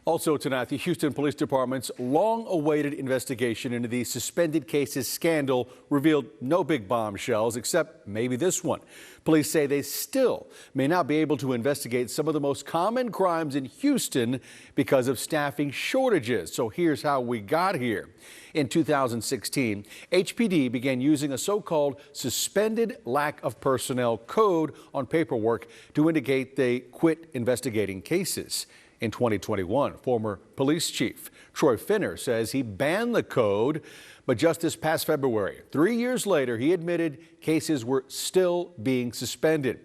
Also tonight, the Houston Police Department's long-awaited investigation into the suspended cases scandal revealed no big bombshells, except maybe this one. Police say they still may not be able to investigate some of the most common crimes in Houston because of staffing shortages. So here's how we got here. In 2016, HPD began using a so-called suspended lack of personnel code on paperwork to indicate they quit investigating cases. In 2021, former police chief Troy Finner says he banned the code, but just this past February, 3 years later, he admitted cases were still being suspended.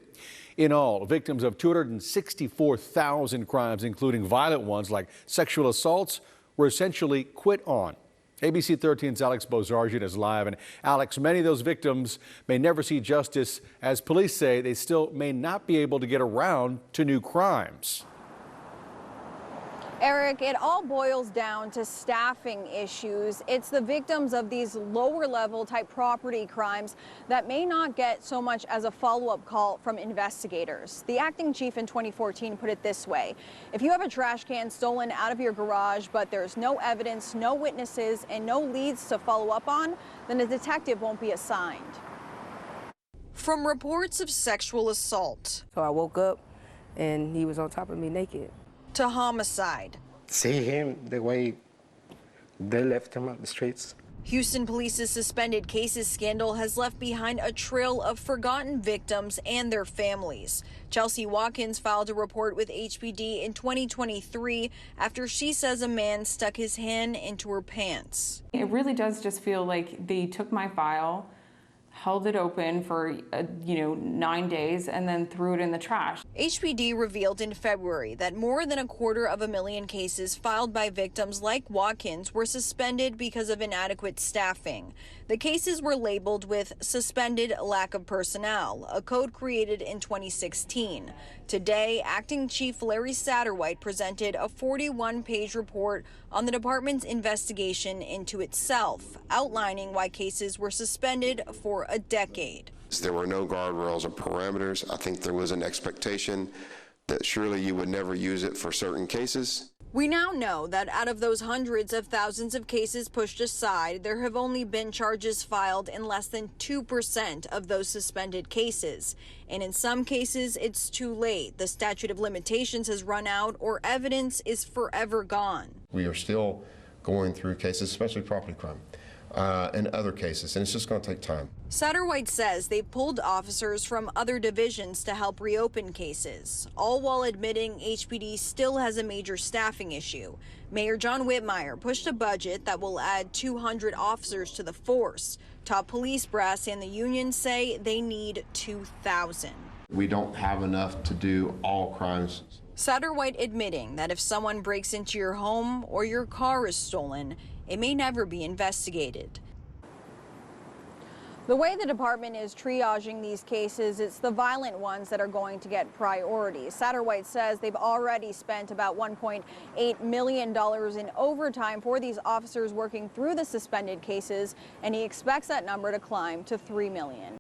In all, victims of 264,000 crimes, including violent ones like sexual assaults, were essentially quit on. ABC 13's Alex Bozargian is live. And Alex, many of those victims may never see justice, as police say they still may not be able to get around to new crimes. Eric, it all boils down to staffing issues. It's the victims of these lower level type property crimes that may not get so much as a follow-up call from investigators. The acting chief in 2014 put it this way: if you have a trash can stolen out of your garage, but there's no evidence, no witnesses, and no leads to follow up on, then a detective won't be assigned. From reports of sexual assault. So I woke up and he was on top of me naked. To homicide. See him the way they left him on the streets. Houston Police's suspended cases scandal has left behind a trail of forgotten victims and their families. Chelsea Watkins filed a report with HPD in 2023 after she says a man stuck his hand into her pants. It really does just feel like they took my file, held it open for 9 days, and then threw it in the trash. HPD revealed in February that more than 250,000 cases filed by victims like Watkins were suspended because of inadequate staffing. The cases were labeled with suspended lack of personnel, a code created in 2016. Today, Acting Chief Larry Satterwhite presented a 41-page report on the department's investigation into itself, outlining why cases were suspended for a decade. There were no guardrails or parameters. I think there was an expectation that surely you would never use it for certain cases. We now know that out of those hundreds of thousands of cases pushed aside, there have only been charges filed in less than 2% of those suspended cases. And in some cases, it's too late. The statute of limitations has run out or evidence is forever gone. We are still going through cases, especially property crime, and other cases, and it's just going to take time. Satterwhite says they pulled officers from other divisions to help reopen cases, all while admitting HPD still has a major staffing issue. Mayor John Whitmire pushed a budget that will add 200 officers to the force. Top police brass and the union say they need 2,000. We don't have enough to do all crimes. Satterwhite admitting that if someone breaks into your home or your car is stolen, it may never be investigated. The way the department is triaging these cases, it's the violent ones that are going to get priority. Satterwhite says they've already spent about $1.8 million in overtime for these officers working through the suspended cases, and he expects that number to climb to $3 million.